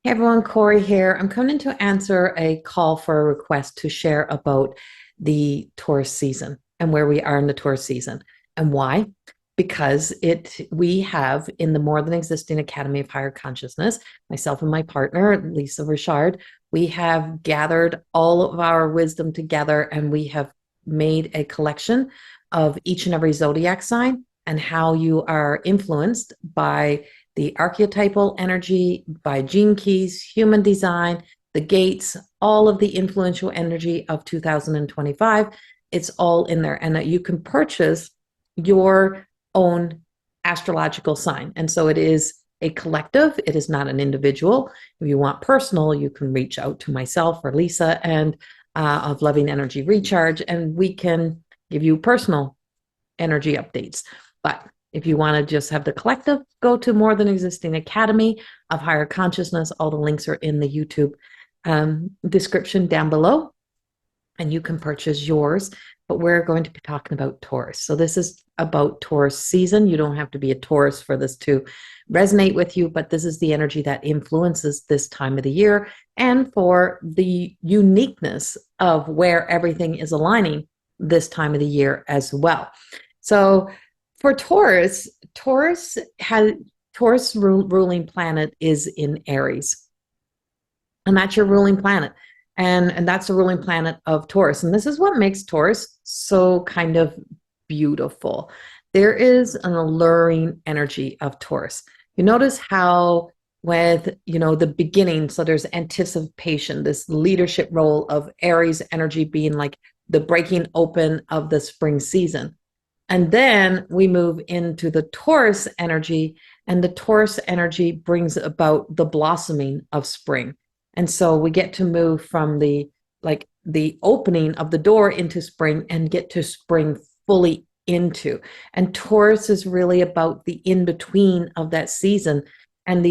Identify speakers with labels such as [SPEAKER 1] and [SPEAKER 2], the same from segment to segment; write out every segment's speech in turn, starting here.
[SPEAKER 1] Hey everyone, Corrie here. I'm coming to answer a call for a request to share about the Taurus season and where we are in the Taurus season and why. Because we have in the More Than Existing Academy of Higher Consciousness, myself and my partner, Lisa Richard, we have gathered all of our wisdom together and we have made a collection of each and every zodiac sign and how you are influenced by the archetypal energy, by gene keys, human design, the gates, all of the influential energy of 2025. It's all in there. And you can purchase your own astrological sign. And so it is a collective, it is not an individual. If you want personal, you can reach out to myself or Lisa and of Loving Energy Recharge, and we can give you personal energy updates. But if you want to just have the collective, go to More Than Existing Academy of Higher Consciousness. All the links are in the YouTube description down below, and you can purchase yours. But we're going to be talking about Taurus. So this is about Taurus season. You don't have to be a Taurus for this to resonate with you, but this is the energy that influences this time of the year and for the uniqueness of where everything is aligning this time of the year as well. So for Taurus, ruling planet is in Aries, and that's your ruling planet. And that's the ruling planet of Taurus. And this is what makes Taurus so kind of beautiful. There is an alluring energy of Taurus. You notice how with, the beginning, so there's anticipation, this leadership role of Aries energy being like the breaking open of the spring season. And then we move into the Taurus energy, and the Taurus energy brings about the blossoming of spring. And so we get to move from the opening of the door into spring and get to spring fully into. And Taurus is really about the in-between of that season and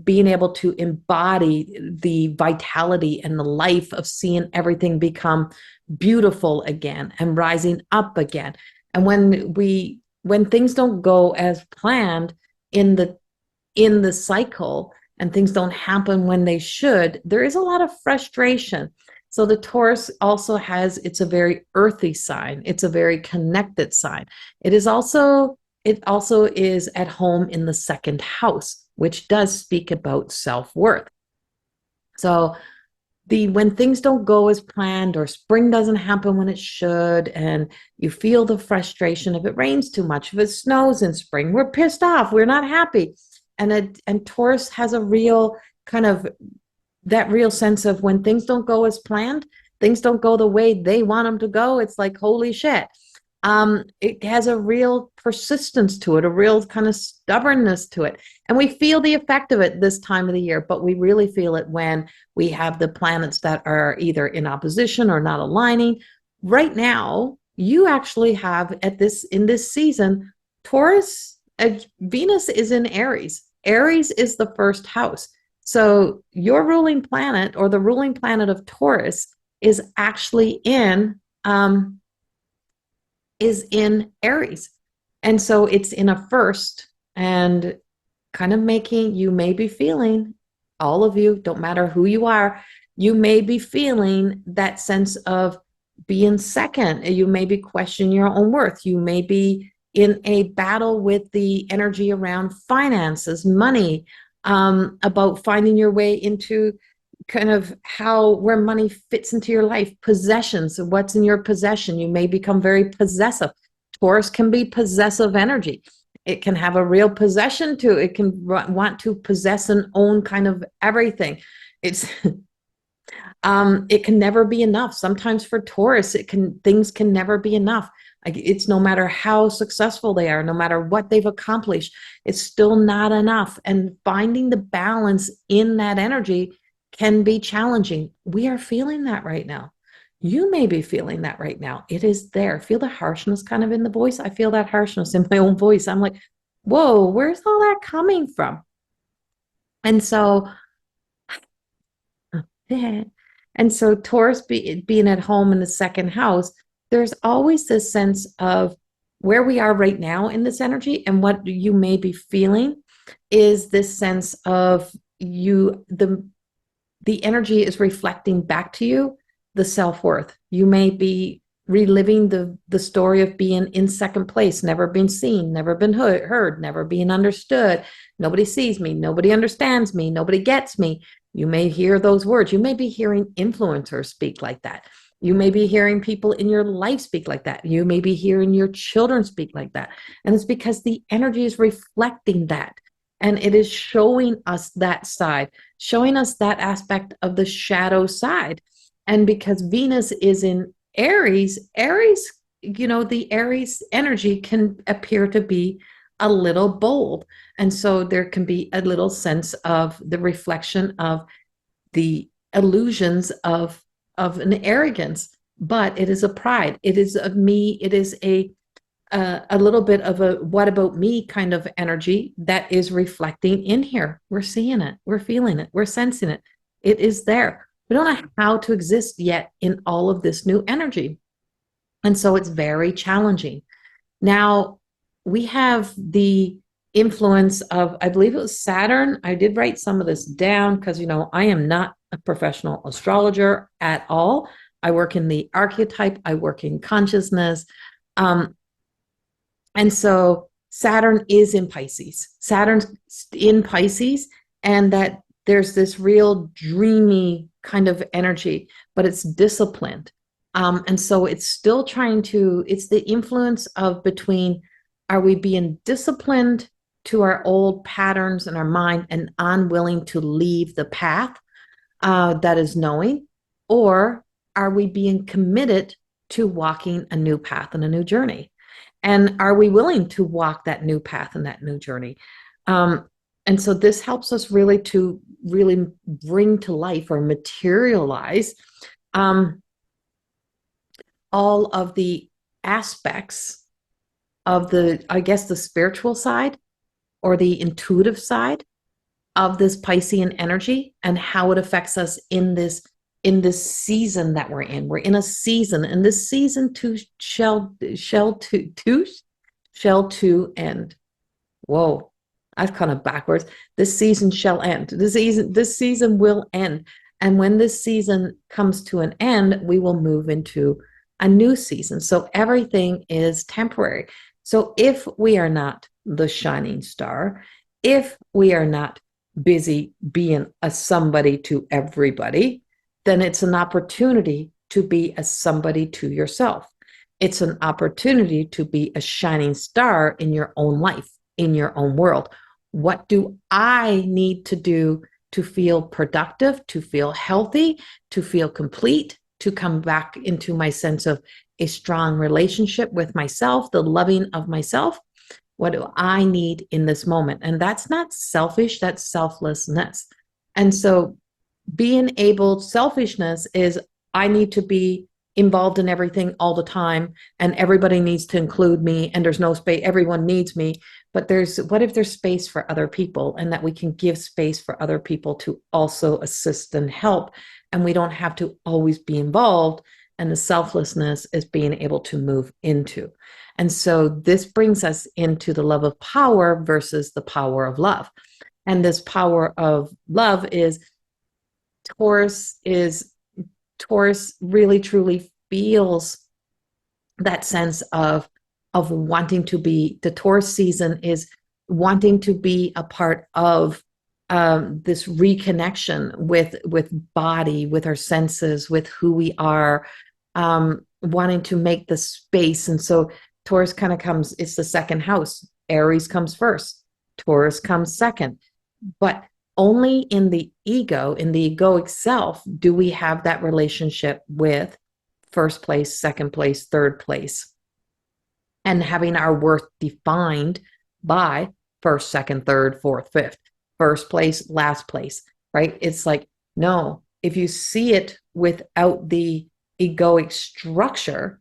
[SPEAKER 1] being able to embody the vitality and the life of seeing everything become beautiful again and rising up again. And when things don't go as planned in the cycle, and things don't happen when they should, there is a lot of frustration. So the Taurus also it's a very earthy sign. It's a very connected sign. It also is at home in the second house, which does speak about self-worth. So when things don't go as planned, or spring doesn't happen when it should, and you feel the frustration, if it rains too much, if it snows in spring, we're pissed off, we're not happy. And Taurus has a real kind of that real sense of when things don't go as planned, things don't go the way they want them to go. It's like, holy shit. It has a real persistence to it, a real kind of stubbornness to it. And we feel the effect of it this time of the year, but we really feel it when we have the planets that are either in opposition or not aligning. Right now, you actually have in this season, Taurus, Venus is in Aries. Aries is the first house. So your ruling planet, or the ruling planet of Taurus, is actually in Aries. And so it's in a first, and kind of making, you may be feeling, all of you, don't matter who you are, you may be feeling that sense of being second. You may be questioning your own worth. You may be in a battle with the energy around finances, money, about finding your way into kind of where money fits into your life, possessions, what's in your possession. You may become very possessive. Taurus can be possessive energy. It can have a real possession to it. It can want to possess and own kind of everything. It can never be enough. Sometimes for Taurus, things can never be enough. It's no matter how successful they are, no matter what they've accomplished, it's still not enough. And finding the balance in that energy can be challenging. We are feeling that right now. You may be feeling that right now. It is there. Feel the harshness kind of in the voice. I feel that harshness in my own voice. I'm like, whoa, where's all that coming from? And so, Taurus being at home in the second house, there's always this sense of where we are right now in this energy, and what you may be feeling is this sense of the energy is reflecting back to you the self-worth. You may be reliving the story of being in second place, never been seen, never been heard, never being understood. Nobody sees me, nobody understands me, nobody gets me. You may hear those words. You may be hearing influencers speak like that. You may be hearing people in your life speak like that. You may be hearing your children speak like that. And it's because the energy is reflecting that. And it is showing us that side, showing us that aspect of the shadow side. And because Venus is in Aries, the Aries energy can appear to be a little bold. And so there can be a little sense of the reflection of the illusions of an arrogance, but it is a pride. It is of me. It is a little bit of a what about me kind of energy that is reflecting in here. We're seeing it. We're feeling it. We're sensing it. It is there. We don't know how to exist yet in all of this new energy. And so it's very challenging. Now, we have the influence of, I believe it was Saturn. I did write some of this down because, I am not a professional astrologer at all. I work in the archetype. I work in consciousness. And so Saturn is in Pisces. Saturn's in Pisces, and that there's this real dreamy kind of energy, but it's disciplined. And so it's still it's the influence of between, are we being disciplined to our old patterns in our mind and unwilling to leave the path that is knowing, or are we being committed to walking a new path and a new journey? And are we willing to walk that new path and that new journey? And so this helps us really to bring to life or materialize all of the aspects of the spiritual side or the intuitive side of this Piscean energy and how it affects us in this season that we're in. We're in a season, and this season shall end. Whoa, I've kind of backwards. This season shall end. This season will end. And when this season comes to an end, we will move into a new season. So everything is temporary. So if we are not the shining star, if we are not busy being a somebody to everybody, then it's an opportunity to be a somebody to yourself. It's an opportunity to be a shining star in your own life, in your own world. What do I need to do to feel productive, to feel healthy, to feel complete, to come back into my sense of a strong relationship with myself, the loving of myself? What do I need in this moment? And that's not selfish, that's selflessness. And so selfishness is, I need to be involved in everything all the time, and everybody needs to include me, and there's no space, everyone needs me. But what if there's space for other people, and that we can give space for other people to also assist and help, and we don't have to always be involved, and the selflessness is being able to move into. And so this brings us into the love of power versus the power of love. And this power of love is Taurus really truly feels that sense of wanting to be, the Taurus season is wanting to be a part of this reconnection with body, with our senses, with who we are, wanting to make the space. And so Taurus kind of comes, it's the second house. Aries comes first, Taurus comes second. But only in the egoic self, do we have that relationship with first place, second place, third place, and having our worth defined by first, second, third, fourth, fifth, first place, last place, right? It's like, no, if you see it without the egoic structure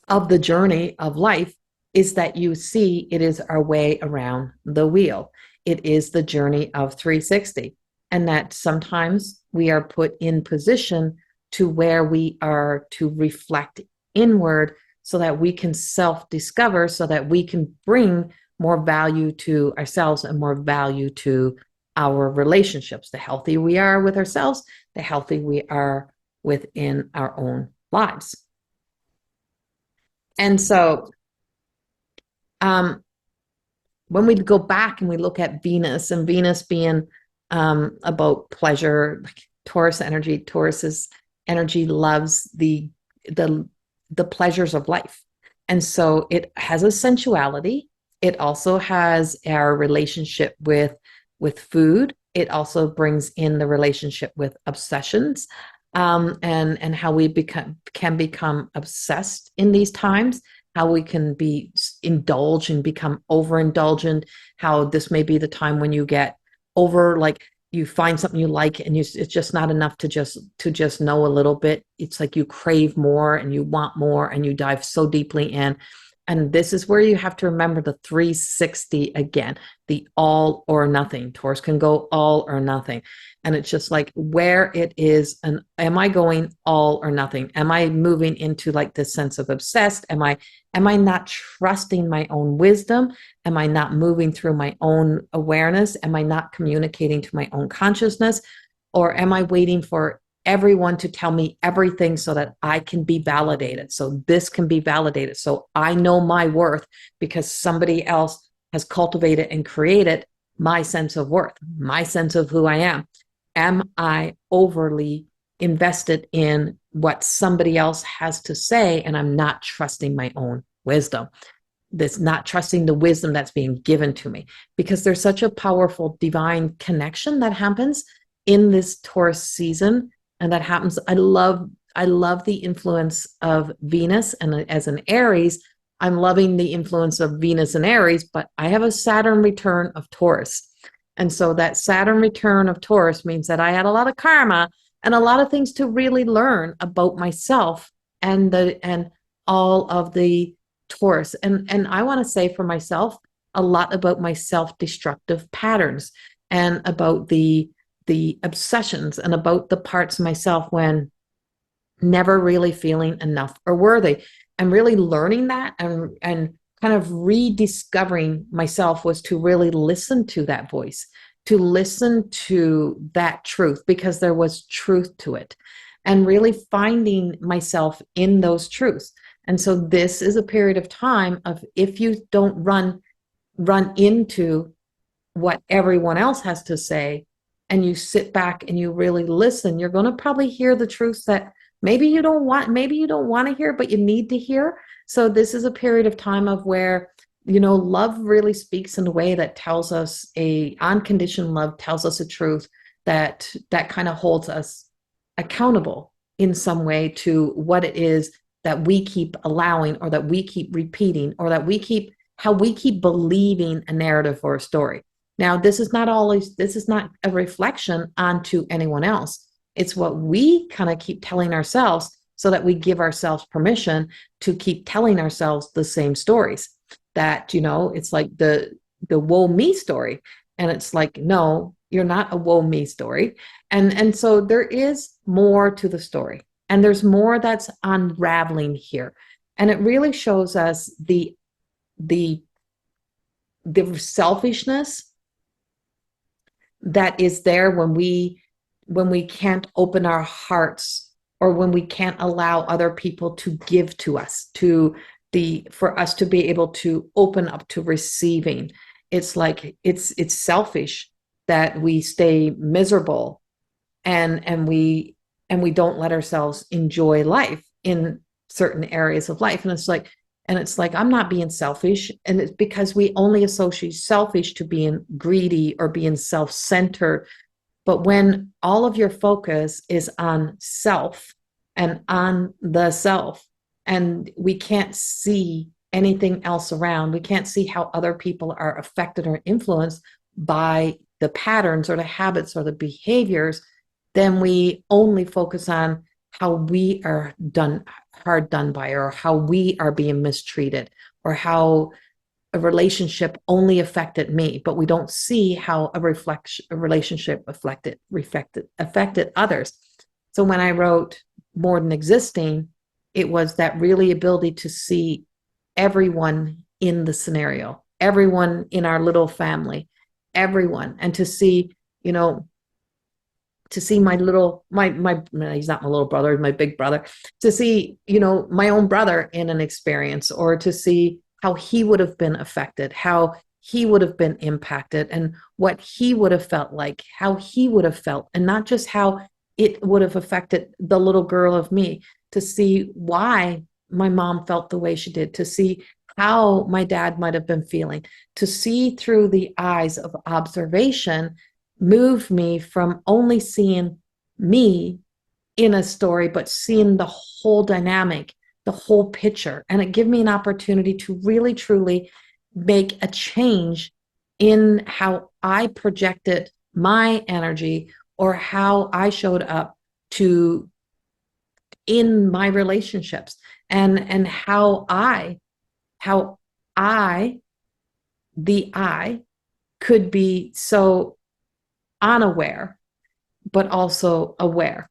[SPEAKER 1] of the journey of life, is that you see it is our way around the wheel. It is the journey of 360. And that sometimes we are put in position to where we are to reflect inward so that we can self-discover, so that we can bring more value to ourselves and more value to our relationships. The healthier we are with ourselves, the healthier we are within our own lives. And so when we go back and we look at Venus, and Venus being about pleasure, like Taurus's energy loves the pleasures of life. And so it has a sensuality. It also has our relationship with food. It also brings in the relationship with obsessions, and how we can become obsessed in these times, how we can be indulged and become overindulgent, how this may be the time when you get over, like you find something you like and it's just not enough to just know a little bit. It's like you crave more and you want more and you dive so deeply in. And this is where you have to remember the 360 again, the all or nothing. Taurus can go all or nothing. And it's just like where it is, and am I going all or nothing? Am I moving into like this sense of obsessed? Am I not trusting my own wisdom? Am I not moving through my own awareness? Am I not communicating to my own consciousness? Or am I waiting for everyone to tell me everything so that I can be validated? So this can be validated. So I know my worth because somebody else has cultivated and created my sense of worth, my sense of who I am. Am I overly invested in what somebody else has to say and I'm not trusting my own wisdom? This not trusting the wisdom that's being given to me, because there's such a powerful divine connection that happens in this Taurus season. And that happens. I love the influence of Venus, and as an Aries, I'm loving the influence of Venus and Aries, but I have a Saturn return of Taurus. And so that Saturn return of Taurus means that I had a lot of karma and a lot of things to really learn about myself and all of the Taurus. And I want to say for myself a lot about my self-destructive patterns and about the obsessions and about the parts of myself when never really feeling enough or worthy. And really learning that and kind of rediscovering myself was to really listen to that voice, to listen to that truth, because there was truth to it, and really finding myself in those truths. And so this is a period of time of, if you don't run into what everyone else has to say, and you sit back and you really listen, you're going to probably hear the truths that maybe you don't want to hear, but you need to hear. So this is a period of time of where, love really speaks in a way that tells us, unconditioned love tells us a truth that kind of holds us accountable in some way to what it is that we keep allowing, or that we keep repeating, or that how we keep believing a narrative or a story. Now, this is not a reflection onto anyone else. It's what we kind of keep telling ourselves, so that we give ourselves permission to keep telling ourselves the same stories. That, it's like the woe me story. And it's like, no, you're not a woe me story. And so there is more to the story. And there's more that's unraveling here. And it really shows us the selfishness that is there when we can't open our hearts, or when we can't allow other people to give to us, for us to be able to open up to receiving. It's like it's selfish that we stay miserable and we don't let ourselves enjoy life in certain areas of life. And it's like, I'm not being selfish. And it's because we only associate selfish to being greedy or being self-centered. But when all of your focus is on self and on the self, and we can't see anything else around, we can't see how other people are affected or influenced by the patterns or the habits or the behaviors, then we only focus on how we are hard done by, or how we are being mistreated, or how a relationship only affected me, but we don't see how a relationship affected others. So when I wrote More Than Existing, it was that really ability to see everyone in the scenario, everyone in our little family, everyone, and to see you know, to see my little, he's not my little brother, he's my big brother, to see, you know, my own brother in an experience, or to see how he would have been affected, how he would have been impacted, and what he would have felt like, how he would have felt, and not just how it would have affected the little girl of me, to see why my mom felt the way she did, to see how my dad might have been feeling, to see through the eyes of observation, moved me from only seeing me in a story, but seeing the whole dynamic, the whole picture. And it gave me an opportunity to really, truly make a change in how I projected my energy, or how I showed up to in my relationships, and how I the I could be so unaware but also aware.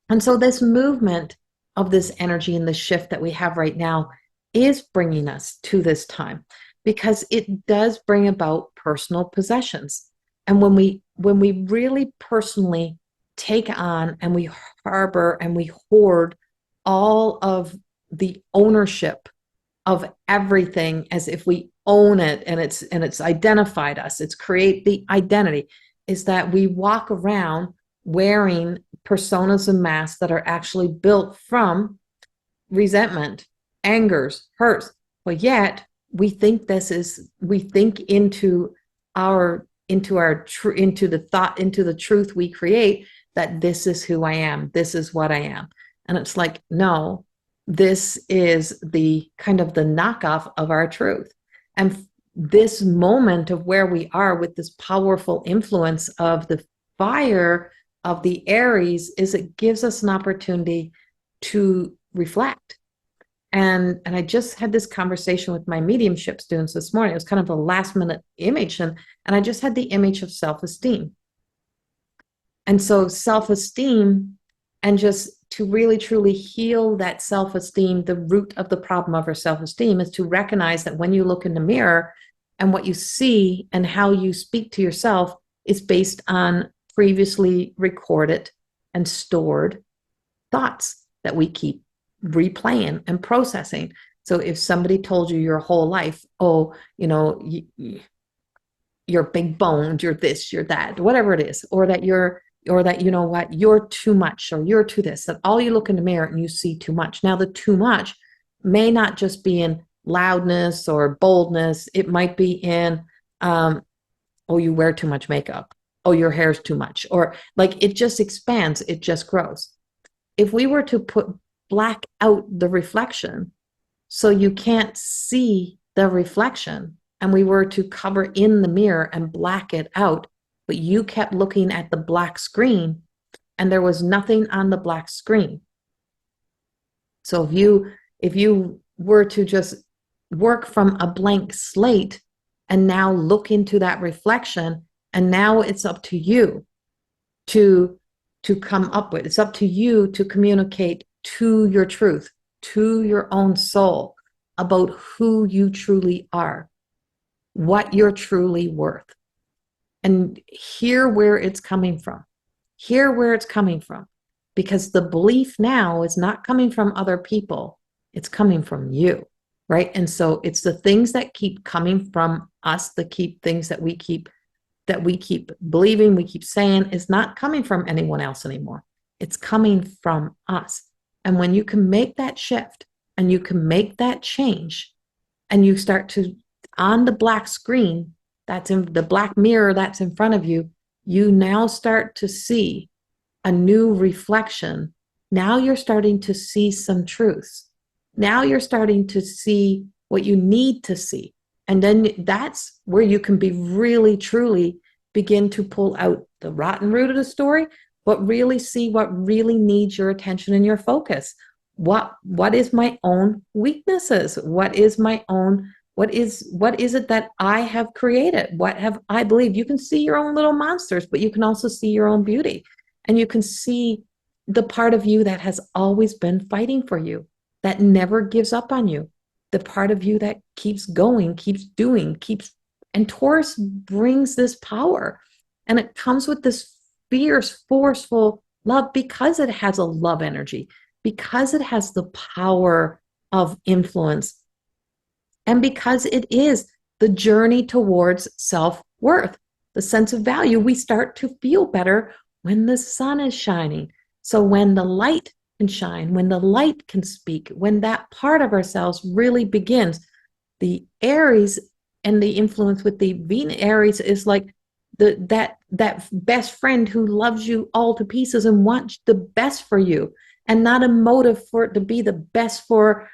[SPEAKER 1] And so this movement of this energy and the shift that we have right now is bringing us to this time, because it does bring about personal possessions. And when we really personally take on and we harbor and we hoard all of the ownership of everything, as if we own it, and it's identified us, it's create the identity, is that we walk around wearing personas and masks that are actually built from resentment, angers, hurts. But yet we think into the thought, into the truth we create, that this is who I am, this is what I am. And it's like, no, this is the kind of the knockoff of our truth. And this moment of where we are with this powerful influence of the fire of the Aries is it gives us an opportunity to reflect. And I just had this conversation with my mediumship students this morning. It was kind of a last minute image, and I just had the image of self-esteem. And so self-esteem, and just to really truly heal that self-esteem, the root of the problem of our self-esteem is to recognize that when you look in the mirror, and what you see and how you speak to yourself is based on previously recorded and stored thoughts that we keep replaying and processing. So if somebody told you your whole life, oh, you know, you're big boned, you're this, you're that, whatever it is, or that you know what, you're too much, or you're too this, that all you look in the mirror and you see too much. Now the too much may not just be in loudness or boldness. It might be in, oh, you wear too much makeup. Oh, your hair's too much. Or like, it just expands, it just grows. If we were to black out the reflection so you can't see the reflection, and we were to cover in the mirror and black it out, but you kept looking at the black screen and there was nothing on the black screen. So if you were to just work from a blank slate and now look into that reflection, and now it's up to you to come up with, it's up to you to communicate to your truth, to your own soul, about who you truly are, what you're truly worth, and hear where it's coming from. Hear where it's coming from, because the belief now is not coming from other people, it's coming from you. Right. And so it's the things that keep coming from us, things that we keep believing, we keep saying, is not coming from anyone else anymore. It's coming from us. And when you can make that shift and you can make that change, and you start to, on the black screen, that's in the black mirror that's in front of you, you now start to see a new reflection. Now you're starting to see some truths. Now you're starting to see what you need to see. And then that's where you can be really, truly begin to pull out the rotten root of the story, but really see what really needs your attention and your focus. What is my own weaknesses? What is it that I have created? What have I believed? You can see your own little monsters, but you can also see your own beauty. And you can see the part of you that has always been fighting for you, that never gives up on you, the part of you that keeps going, keeps doing, and Taurus brings this power. And it comes with this fierce, forceful love because it has a love energy, because it has the power of influence, and because it is the journey towards self-worth, the sense of value. We start to feel better when the sun is shining. So when the light can shine, when the light can speak, when that part of ourselves really begins, the Aries and the influence with the Venus Aries is like that best friend who loves you all to pieces and wants the best for you, and not a motive for it to be the best for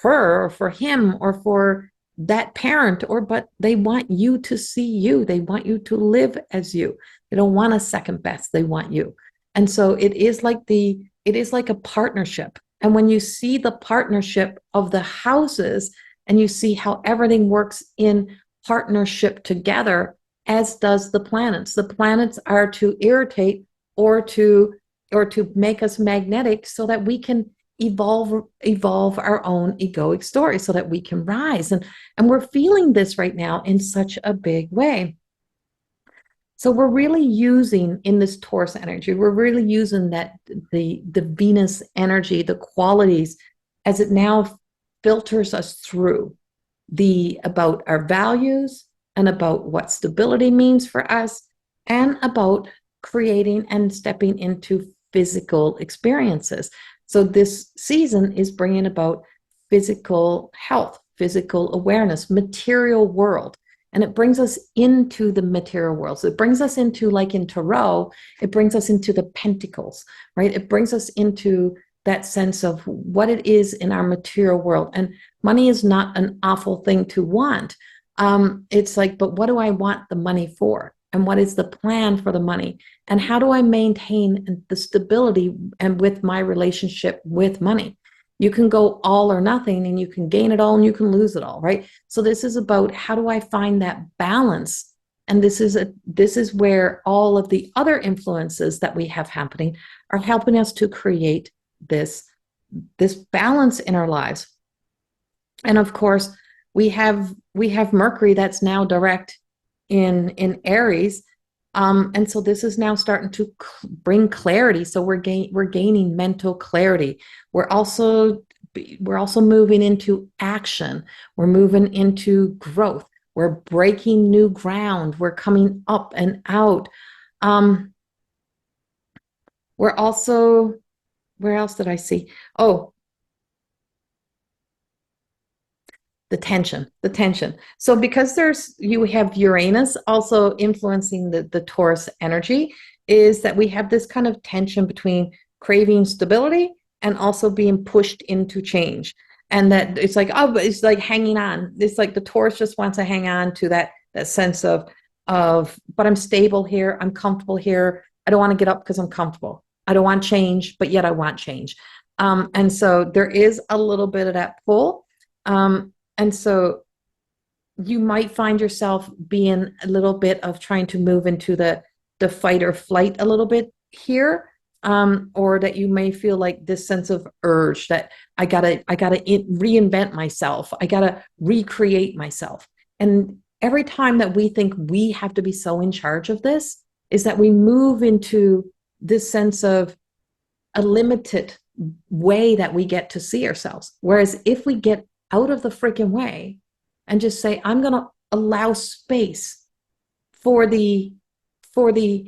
[SPEAKER 1] her or for him or for that parent, or but they want you to see you, they want you to live as you, they don't want a second best, they want you. And so it is like a partnership. And when you see the partnership of the houses and you see how everything works in partnership together, as does the planets. The planets are to irritate or to make us magnetic so that we can evolve our own egoic story, so that we can rise. And we're feeling this right now in such a big way. So we're really using, in this Taurus energy, we're really using that the Venus energy, the qualities, as it now filters us through about our values and about what stability means for us, and about creating and stepping into physical experiences. So this season is bringing about physical health, physical awareness, material world. And it brings us into the material world. So it brings us into, like in Tarot, it brings us into the pentacles, right? It brings us into that sense of what it is in our material world. And money is not an awful thing to want. It's like, but what do I want the money for? And what is the plan for the money? And how do I maintain the stability and with my relationship with money? You can go all or nothing, and you can gain it all and you can lose it all, right? So this is about, how do I find that balance? And this is where all of the other influences that we have happening are helping us to create this balance in our lives. And of course, we have Mercury that's now direct in Aries. And so this is now starting to bring clarity. So we're gaining mental clarity. We're also moving into action. We're moving into growth. We're breaking new ground. We're coming up and out. We're also, where else did I see? Oh, the tension. So because you have Uranus also influencing the Taurus energy, is that we have this kind of tension between craving stability and also being pushed into change. And that it's like, oh, but it's like hanging on. It's like the Taurus just wants to hang on to that sense of, but I'm stable here. I'm comfortable here. I don't want to get up because I'm comfortable. I don't want change, but yet I want change. And so there is a little bit of that pull. And so you might find yourself being a little bit of trying to move into the fight or flight a little bit here, or that you may feel like this sense of urge that I gotta reinvent myself. I gotta recreate myself. And every time that we think we have to be so in charge of this, is that we move into this sense of a limited way that we get to see ourselves. Whereas if we get out of the freaking way and just say, I'm going to allow space for the truth.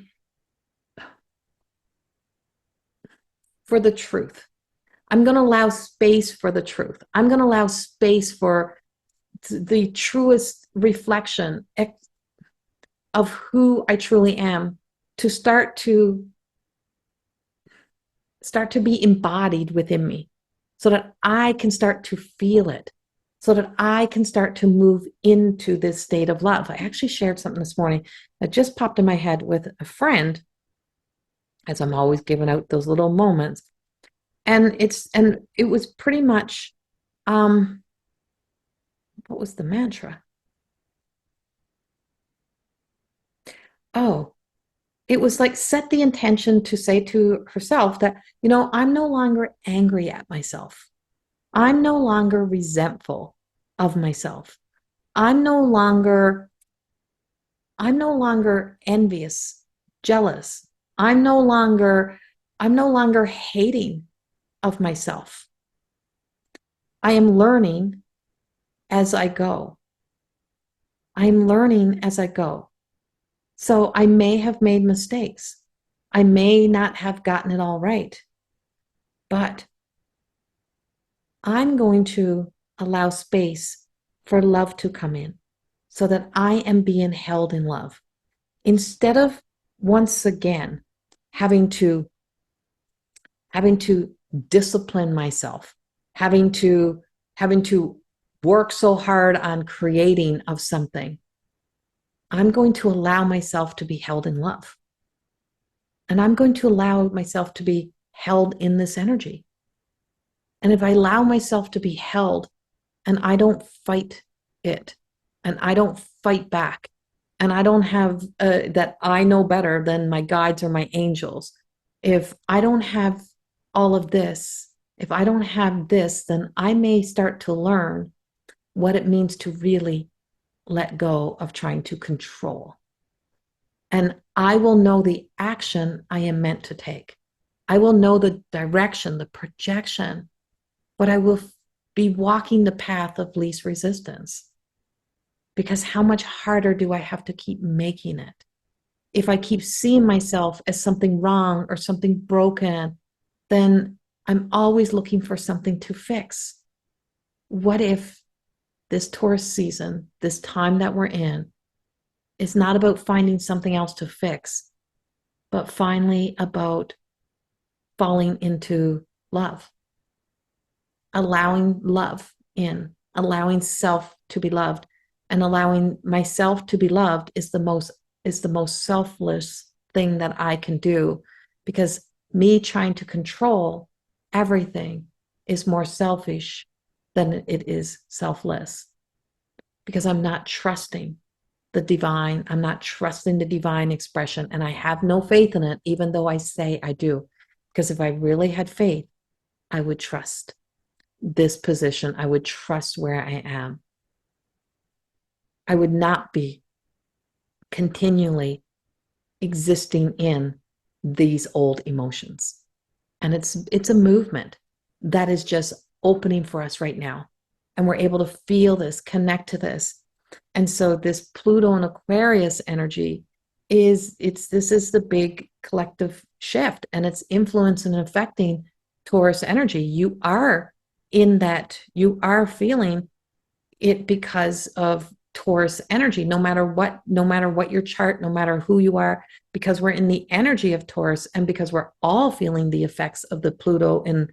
[SPEAKER 1] I'm going to allow space for the truth. I'm going to allow space for the truest reflection of who I truly am to start to be embodied within me, so that I can start to feel it, so that I can start to move into this state of love. I actually shared something this morning that just popped in my head with a friend, as I'm always giving out those little moments. And it was pretty much, what was the mantra? Oh, it was like, set the intention to say to herself that, I'm no longer angry at myself. I'm no longer resentful of myself. I'm no longer I'm no longer envious, jealous. I'm no longer hating of myself. I am learning as I go. I'm learning as I go. So I may have made mistakes. I may not have gotten it all right, but I'm going to allow space for love to come in so that I am being held in love. Instead of once again having to discipline myself, having to work so hard on creating of something, I'm going to allow myself to be held in love. And I'm going to allow myself to be held in this energy. And if I allow myself to be held and I don't fight it and I don't fight back and I don't have that I know better than my guides or my angels, if I don't have all of this, if I don't have this, then I may start to learn what it means to really let go of trying to control. And I will know the action I am meant to take. I will know the direction, the projection, but I will be walking the path of least resistance. Because how much harder do I have to keep making it? If I keep seeing myself as something wrong or something broken, then I'm always looking for something to fix. What if this Taurus season, this time that we're in, is not about finding something else to fix, but finally about falling into love, allowing love in, allowing self to be loved, and allowing myself to be loved is the most selfless thing that I can do, because me trying to control everything is more selfish than it is selfless, because I'm not trusting the divine. I'm not trusting the divine expression, and I have no faith in it, even though I say I do. Because if I really had faith, I would trust this position. I would trust where I am. I would not be continually existing in these old emotions. And it's a movement that is just opening for us right now. And we're able to feel this, connect to this. And so this Pluto and Aquarius energy this is the big collective shift, and it's influencing and affecting Taurus energy. You are in that, you are feeling it because of Taurus energy, no matter what your chart, no matter who you are, because we're in the energy of Taurus, and because we're all feeling the effects of the Pluto in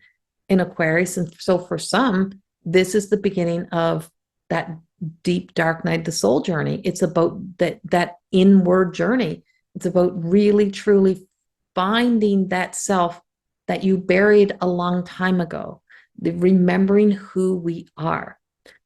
[SPEAKER 1] Aquarius. And so for some, this is the beginning of that deep dark night, the soul journey. It's about that inward journey. It's about really truly finding that self that you buried a long time ago, remembering who we are,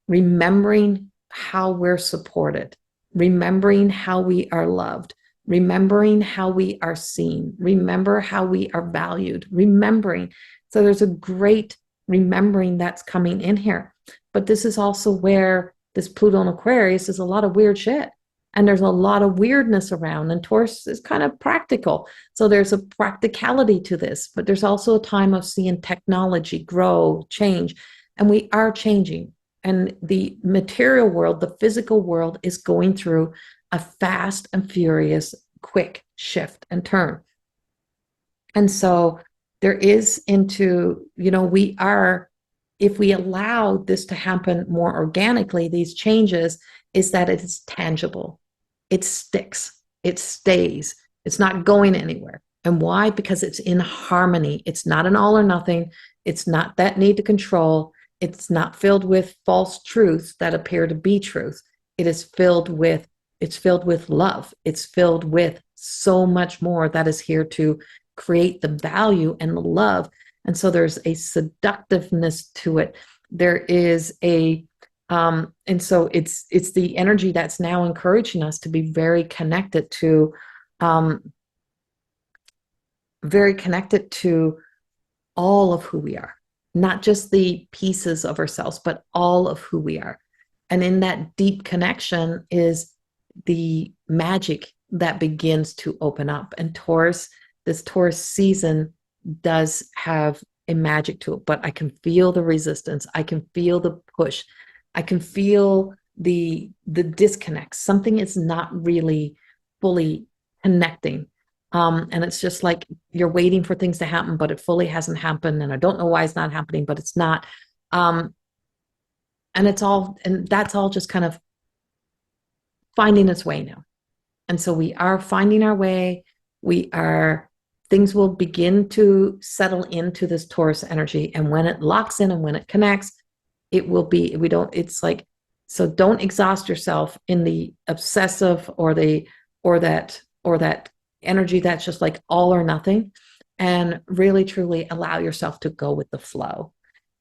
[SPEAKER 1] remembering how we're supported, remembering how we are loved, remembering how we are seen, remember how we are valued, remembering. So there's a great remembering that's coming in here. But this is also where this Pluto and Aquarius is a lot of weird shit. And there's a lot of weirdness around. And Taurus is kind of practical. So there's a practicality to this. But there's also a time of seeing technology grow, change. And we are changing. And the material world, the physical world, is going through a fast and furious, quick shift and turn. And so there is we are, if we allow this to happen more organically, these changes, is that it is tangible. It sticks. It stays. It's not going anywhere. And why? Because it's in harmony. It's not an all or nothing. It's not that need to control. It's not filled with false truths that appear to be truth. It's filled with love. It's filled with so much more that is here to create the value and the love. And so there's a seductiveness to it. There is and so it's the energy that's now encouraging us to be very connected to all of who we are, not just the pieces of ourselves, but all of who we are. And in that deep connection is the magic that begins to open up. And Taurus, this Taurus season does have a magic to it, but I can feel the resistance. I can feel the push. I can feel the disconnect. Something is not really fully connecting. And it's just like you're waiting for things to happen, but it fully hasn't happened. And I don't know why it's not happening, but it's not. And that's all just kind of finding its way now. And so we are finding our way. Things will begin to settle into this Taurus energy. And when it locks in and when it connects, it will be, it's like, so don't exhaust yourself in the obsessive or that energy that's just like all or nothing, and really truly allow yourself to go with the flow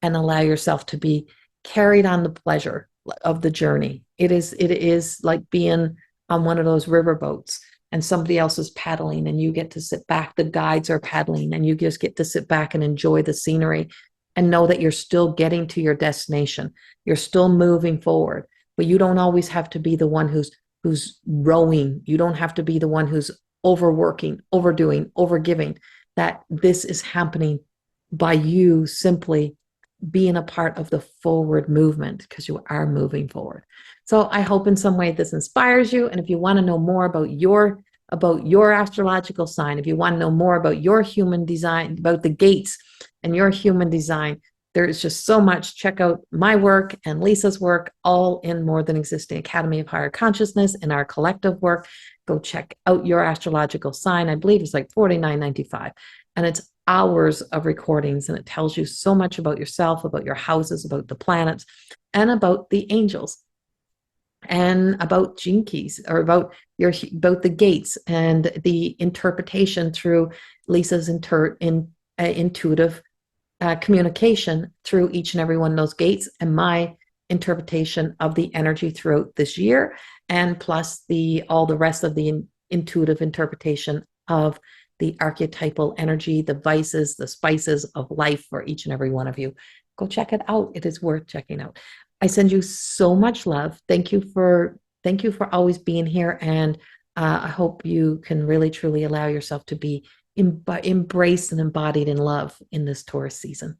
[SPEAKER 1] and allow yourself to be carried on the pleasure of the journey. It is like being on one of those river boats and somebody else is paddling and you get to sit back. The guides are paddling and you just get to sit back and enjoy the scenery and know that you're still getting to your destination. You're still moving forward, but you don't always have to be the one who's rowing. You don't have to be the one who's overworking, overdoing, overgiving. That this is happening by you simply being a part of the forward movement, because you are moving forward. So I hope in some way this inspires you. And if you want to know more about your astrological sign, if you want to know more about your human design, about the gates and your human design, there is just so much. Check out my work and Lisa's work, all in More Than Existing Academy of Higher Consciousness, in our collective work. Go check out your astrological sign. I believe it's like $49.95. And it's hours of recordings, and it tells you so much about yourself, about your houses, about the planets, and about the angels, and about gene keys, or about the gates and the interpretation through Lisa's intuitive communication through each and every one of those gates, and my interpretation of the energy throughout this year, and plus all the rest of the intuitive interpretation of the archetypal energy, the vices, the spices of life for each and every one of you. Go check it out. It is worth checking out. I send you so much love. Thank you for always being here. And I hope you can really, truly allow yourself to be embraced and embodied in love in this Taurus season.